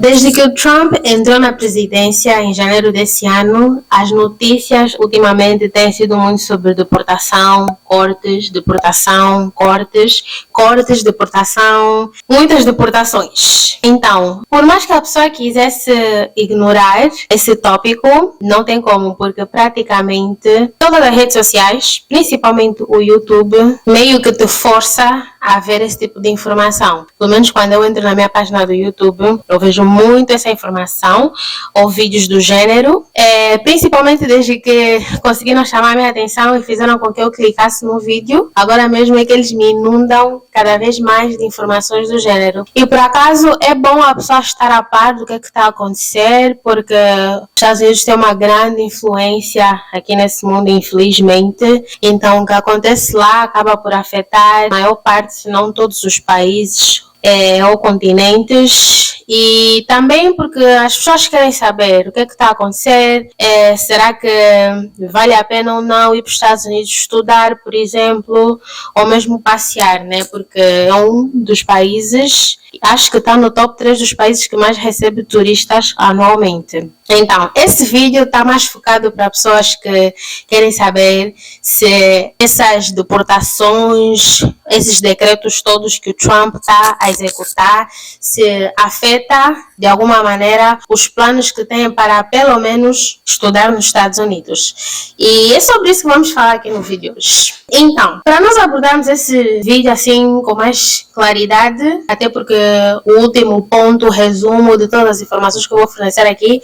Desde que o Trump entrou na presidência em janeiro desse ano, as notícias ultimamente têm sido muito sobre deportação, cortes, deportação, cortes, cortes, deportação, muitas deportações. Então, por mais que a pessoa quisesse ignorar esse tópico, não tem como, porque praticamente todas as redes sociais, principalmente o YouTube, meio que te força a ver esse tipo de informação. Pelo menos quando eu entro na minha página do YouTube, eu vejo muito essa informação ou vídeos do gênero, principalmente desde que conseguiram chamar minha atenção e fizeram com que eu clicasse no vídeo. Agora mesmo é que eles me inundam cada vez mais de informações do gênero. E por acaso é bom a pessoa estar a par do que está a acontecer, porque os Estados Unidos têm uma grande influência aqui nesse mundo, infelizmente. Então o que acontece lá acaba por afetar a maior parte, se não todos os países ou continentes, e também porque as pessoas querem saber o que está a acontecer, será que vale a pena ou não ir para os Estados Unidos estudar, por exemplo, ou mesmo passear, né? Porque é um dos países, acho que está no top 3 dos países que mais recebe turistas anualmente. Então, esse vídeo está mais focado para pessoas que querem saber se essas deportações, esses decretos todos que o Trump está a executar, se afeta de alguma maneira os planos que têm para pelo menos estudar nos Estados Unidos. E é sobre isso que vamos falar aqui no vídeo hoje. Então, para nós abordarmos esse vídeo assim com mais claridade, até porque o último ponto, o resumo de todas as informações que eu vou fornecer aqui,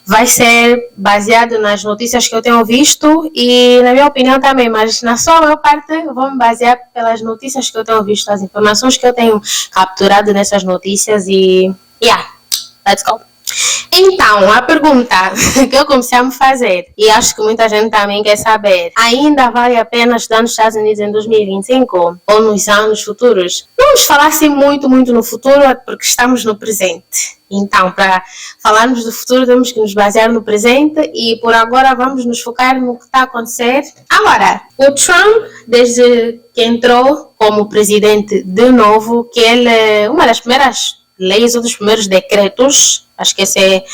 vai ser baseado nas notícias que eu tenho visto e na minha opinião também, mas na sua maior parte eu vou me basear pelas notícias que eu tenho visto, as informações que eu tenho capturado nessas notícias e let's go. Então, a pergunta que eu comecei a me fazer, e acho que muita gente também quer saber, ainda vale a pena estudar nos Estados Unidos em 2025 ou nos anos futuros? Não vamos falar assim muito no futuro, porque estamos no presente. Então, para falarmos do futuro, temos que nos basear no presente e por agora vamos nos focar no que está a acontecer agora. O Trump, desde que entrou como presidente de novo, que ele, uma das primeiras leis, um dos primeiros decretos, acho que esse é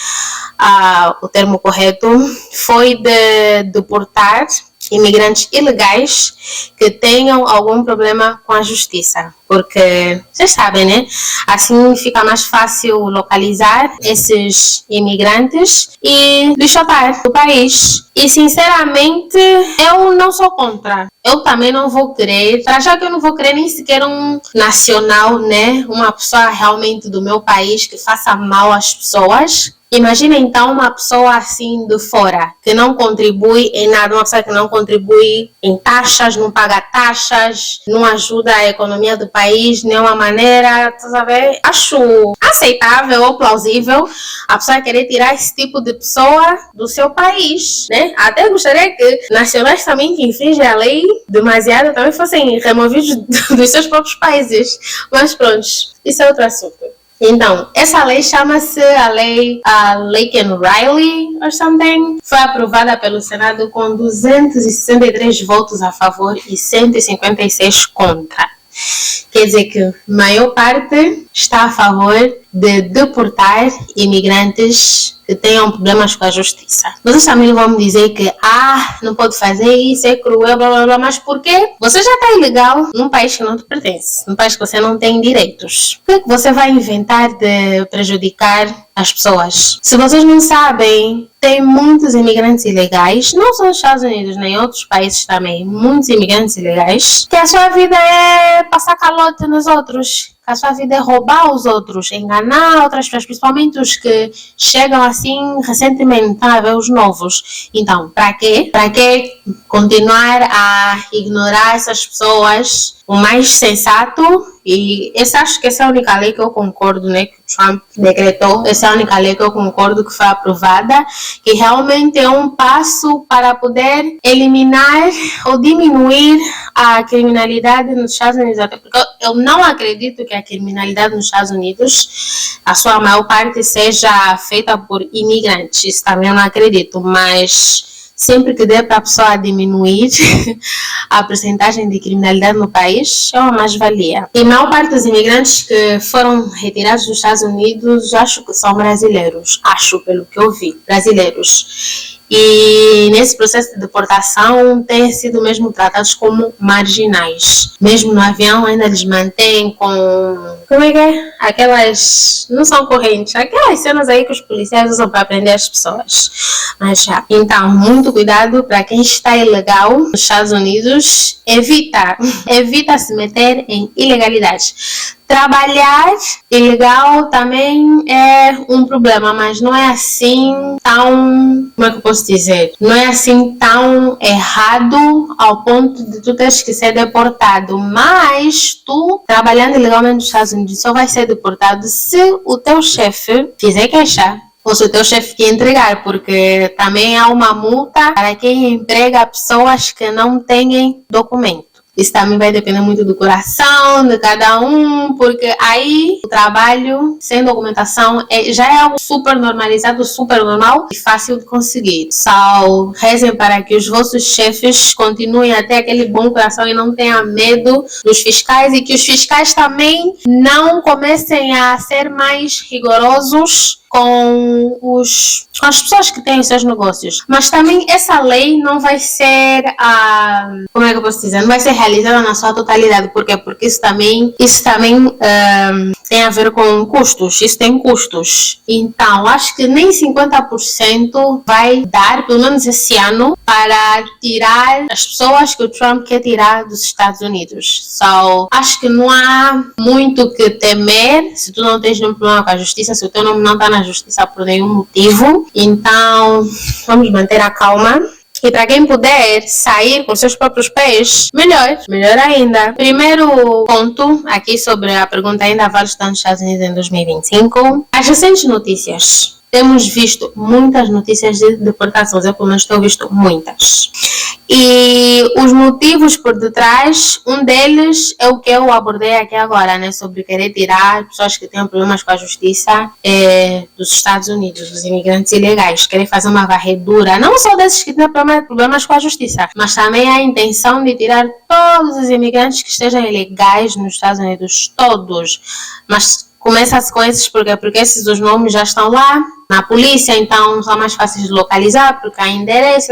o termo correto, foi de deportar imigrantes ilegais que tenham algum problema com a justiça. Porque, vocês sabem, né? Assim fica mais fácil localizar esses imigrantes e destratar do país. E, sinceramente, eu não sou contra. Eu também não vou querer, para já que eu não vou querer nem sequer um nacional, né? Uma pessoa realmente do meu país que faça mal às pessoas. Imagina então uma pessoa assim de fora, que não contribui em nada, uma pessoa que não contribui em taxas, não paga taxas, não ajuda a economia do país de nenhuma maneira, tá sabendo? Acho aceitável ou plausível a pessoa querer tirar esse tipo de pessoa do seu país, né? Até gostaria que nacionais também que infringem a lei demasiado também fossem removidos dos seus próprios países, mas pronto, isso é outro assunto. Então, essa lei chama-se a lei Laken-Riley or something. Foi aprovada pelo Senado com 263 votos a favor e 156 contra. Quer dizer que a maior parte está a favor de deportar imigrantes que tenham problemas com a justiça. Vocês também vão me dizer que não pode fazer isso, é cruel, blá blá blá, mas por quê? Você já está ilegal num país que não te pertence, num país que você não tem direitos. O que você vai inventar de prejudicar as pessoas? Se vocês não sabem, tem muitos imigrantes ilegais, não só nos Estados Unidos, nem em outros países também, muitos imigrantes ilegais, que a sua vida é passar calote nos outros. A sua vida é roubar os outros, enganar outras pessoas, principalmente os que chegam assim recentemente, estão a ver os novos. Então, para quê? Para que continuar a ignorar essas pessoas? O mais sensato, e acho que essa é a única lei que eu concordo, né, que o Trump decretou, essa é a única lei que eu concordo que foi aprovada, que realmente é um passo para poder eliminar ou diminuir a criminalidade nos Estados Unidos, até porque eu não acredito que a criminalidade nos Estados Unidos, a sua maior parte seja feita por imigrantes, isso também eu não acredito, mas sempre que der para a pessoa diminuir a percentagem de criminalidade no país, é uma mais-valia. E a maior parte dos imigrantes que foram retirados dos Estados Unidos, acho que são brasileiros. Acho, pelo que eu vi, brasileiros. E nesse processo de deportação têm sido mesmo tratados como marginais. Mesmo no avião ainda eles mantêm com... Como é que é? Aquelas... Não são correntes. Aquelas cenas aí que os policiais usam para prender as pessoas. Mas já. Então, muito cuidado para quem está ilegal nos Estados Unidos. Evita se meter em ilegalidades. Trabalhar ilegal também é um problema, mas não é assim tão, como é que eu posso dizer? Não é assim tão errado ao ponto de tu teres que ser deportado. Mas tu, trabalhando ilegalmente nos Estados Unidos, só vai ser deportado se o teu chefe fizer queixa. Ou se o teu chefe te entregar, porque também há uma multa para quem emprega pessoas que não têm documento. Isso também vai depender muito do coração de cada um, porque aí o trabalho sem documentação já é algo super normalizado, super normal e fácil de conseguir. Só rezem para que os vossos chefes continuem a ter aquele bom coração e não tenham medo dos fiscais, e que os fiscais também não comecem a ser mais rigorosos com as pessoas que têm os seus negócios. Mas também essa lei não vai ser, como é que eu posso dizer, não vai ser realizada na sua totalidade. Por quê? Porque isso também tem a ver com custos. Isso tem custos. Então, acho que nem 50% vai dar, pelo menos esse ano, para tirar as pessoas que o Trump quer tirar dos Estados Unidos. Acho que não há muito o que temer se tu não tens nenhum problema com a justiça, se o teu nome não está na justiça por nenhum motivo. Então, vamos manter a calma. E para quem puder sair com seus próprios pés, melhor ainda. Primeiro ponto aqui sobre a pergunta: ainda vale estar nos Estados Unidos em 2025? As recentes notícias. Temos visto muitas notícias de deportações, eu pelo menos tenho visto muitas. E os motivos por detrás, um deles é o que eu abordei aqui agora, né? Sobre querer tirar pessoas que têm problemas com a justiça dos Estados Unidos, dos imigrantes ilegais. Querer fazer uma varredura, não só desses que têm problemas com a justiça, mas também a intenção de tirar todos os imigrantes que estejam ilegais nos Estados Unidos, todos. Mas começa-se com esses porque esses os nomes já estão lá na polícia, então são mais fáceis de localizar, porque há endereço,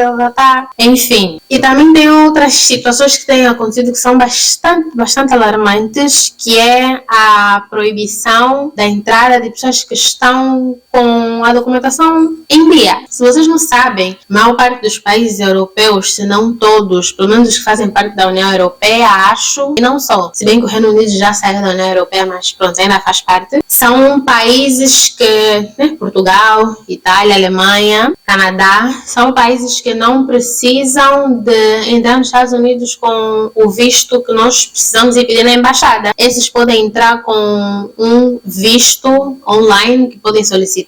enfim. E também tem outras situações que têm acontecido que são bastante alarmantes, que é a proibição da entrada de pessoas que estão com a documentação em dia. Se vocês não sabem, a maior parte dos países europeus, se não todos, pelo menos os que fazem parte da União Europeia, acho, e não só, se bem que o Reino Unido já saiu da União Europeia, mas pronto, ainda faz parte, são países que, Portugal, Itália, Alemanha, Canadá, são países que não precisam de entrar nos Estados Unidos com o visto que nós precisamos e pedir na embaixada. Esses podem entrar com um visto online, que podem solicitar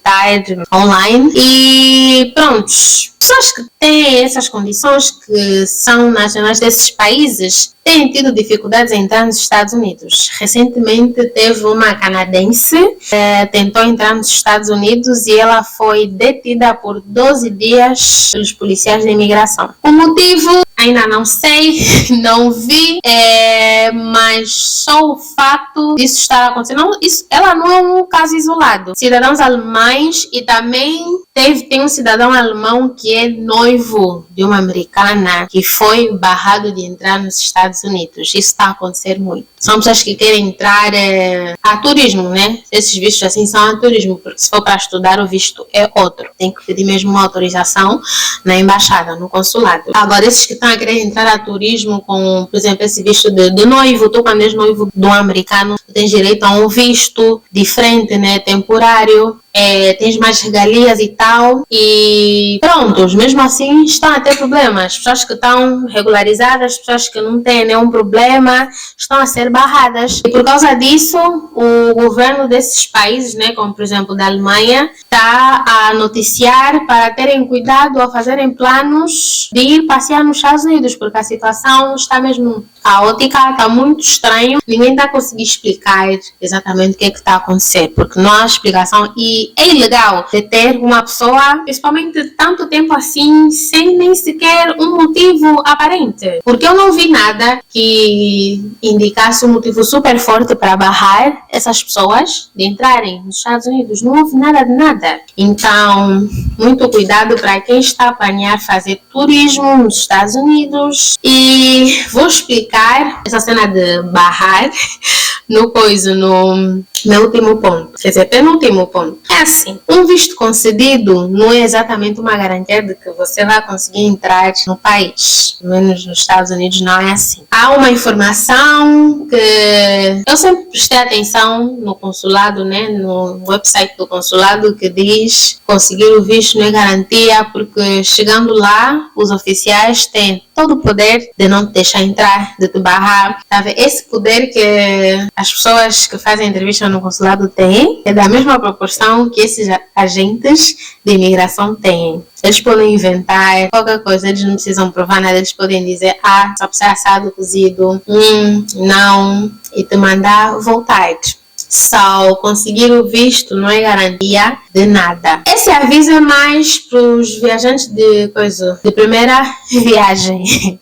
online, e prontos. Pessoas que têm essas condições, que são nacionais desses países, têm tido dificuldades em entrar nos Estados Unidos. Recentemente teve uma canadense que tentou entrar nos Estados Unidos e ela foi detida por 12 dias pelos policiais de imigração. O motivo ainda não sei, não vi, mas só o fato disso estar acontecendo, ela não é um caso isolado. Cidadãos alemães, e também tem um cidadão alemão que é noivo de uma americana que foi barrado de entrar nos Estados Unidos. Isso está a acontecer muito. São pessoas que querem entrar a turismo, né? Esses vistos assim são a turismo, porque se for para estudar, o visto é outro. Tem que pedir mesmo uma autorização na embaixada, no consulado. Agora, esses que estão a querer entrar a turismo com, por exemplo, esse visto de noivo, tu quando és noivo de um americano, tens direito a um visto diferente, né? Temporário. Tens mais regalias e tal, e prontos, mesmo assim estão a ter problemas. Pessoas que estão regularizadas, pessoas que não têm nenhum problema, estão a ser barradas. E por causa disso, o governo desses países, né, como por exemplo da Alemanha, está a noticiar para terem cuidado ao fazerem planos de ir passear nos Estados Unidos, porque a situação está mesmo caótica, está muito estranho, ninguém está conseguindo explicar exatamente o que é que está a acontecer, porque não há explicação e é ilegal deter uma pessoa, principalmente tanto tempo assim, sem nem sequer um motivo aparente. Porque eu não vi nada que indicasse um motivo super forte para barrar essas pessoas de entrarem nos Estados Unidos. Não houve nada de nada. Então, muito cuidado para quem está a planear fazer turismo nos Estados Unidos. E vou explicar essa cena de barrar no meu último ponto. Quer dizer, penúltimo ponto. É assim, um visto concedido não é exatamente uma garantia de que você vai conseguir entrar no país. Pelo menos nos Estados Unidos não é assim. Há uma informação que eu sempre prestei atenção no consulado, né, no website do consulado, que diz conseguir o visto não é garantia, porque chegando lá, os oficiais têm todo o poder de não te deixar entrar, de te barrar. Sabe? Esse poder que as pessoas que fazem entrevista no consulado têm é da mesma proporção que esses agentes de imigração têm. Eles podem inventar qualquer coisa, eles não precisam provar nada, eles podem dizer, só precisa assado, cozido, não, e te mandar voltar. Só conseguir o visto não é garantia de nada. Esse aviso é mais para os viajantes de primeira viagem.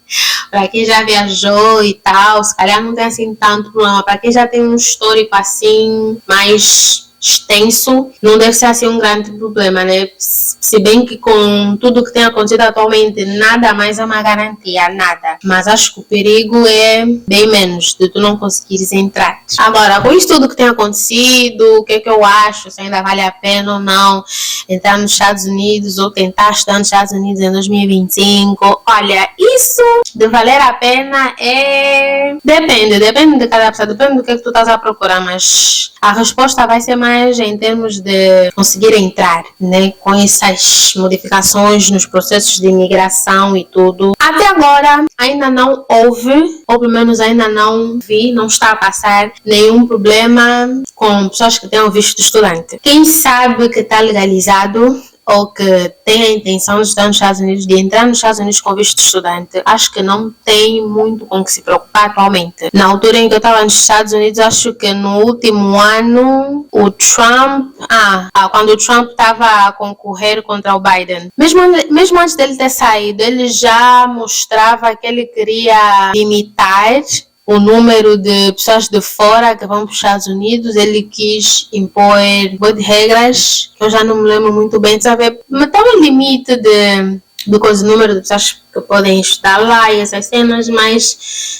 Para quem já viajou e tal, se calhar não tem assim tanto problema. Para quem já tem um histórico assim mais extenso, não deve ser assim um grande problema, né? Se bem que com tudo que tem acontecido atualmente, nada mais é uma garantia, nada. Mas acho que o perigo é bem menos de tu não conseguires entrar. Agora, com isso tudo que tem acontecido, o que é que eu acho, se ainda vale a pena ou não entrar nos Estados Unidos ou tentar estar nos Estados Unidos em 2025, olha, isso de valer a pena depende de cada pessoa, depende do que tu estás a procurar, mas a resposta vai ser mais em termos de conseguir entrar, né, com essas modificações nos processos de imigração e tudo. Até agora ainda não houve, ou pelo menos ainda não vi, não está a passar nenhum problema com pessoas que tenham visto de estudante. Quem sabe que está legalizado ou que tem a intenção de estar nos Estados Unidos, de entrar nos Estados Unidos com visto de estudante, acho que não tem muito com que se preocupar atualmente. Na altura em que eu estava nos Estados Unidos, acho que no último ano, o Trump, quando o Trump estava a concorrer contra o Biden, mesmo antes dele ter saído, ele já mostrava que ele queria limitar o número de pessoas de fora que vão para os Estados Unidos. Ele quis impor regras, que eu já não me lembro muito bem, sabe? Mas tem um limite do número de pessoas que podem estudar lá e essas cenas, mas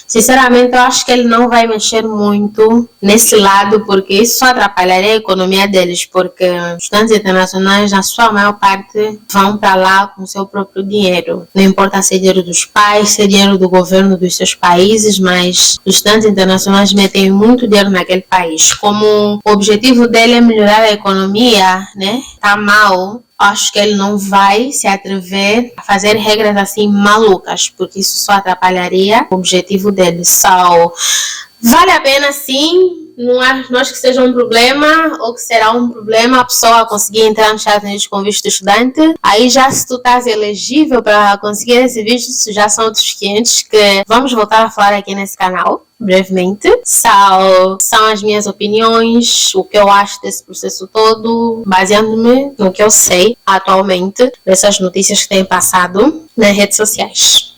sinceramente eu acho que ele não vai mexer muito nesse lado, porque isso só atrapalharia a economia deles, porque estudantes internacionais, na sua maior parte, vão para lá com o seu próprio dinheiro. Não importa se é dinheiro dos pais, se é dinheiro do governo dos seus países, mas os estudantes internacionais metem muito dinheiro naquele país. Como o objetivo dele é melhorar a economia, né? Tá mal. Acho que ele não vai se atrever a fazer regras assim malucas, porque isso só atrapalharia o objetivo dele. Vale a pena sim, não acho que seja um problema, ou que será um problema a pessoa conseguir entrar nos Estados Unidos com visto de estudante. Aí já se tu estás elegível para conseguir esse visto, já são outros 500 que vamos voltar a falar aqui nesse canal brevemente. São as minhas opiniões, o que eu acho desse processo todo, baseando-me no que eu sei atualmente dessas notícias que têm passado nas redes sociais.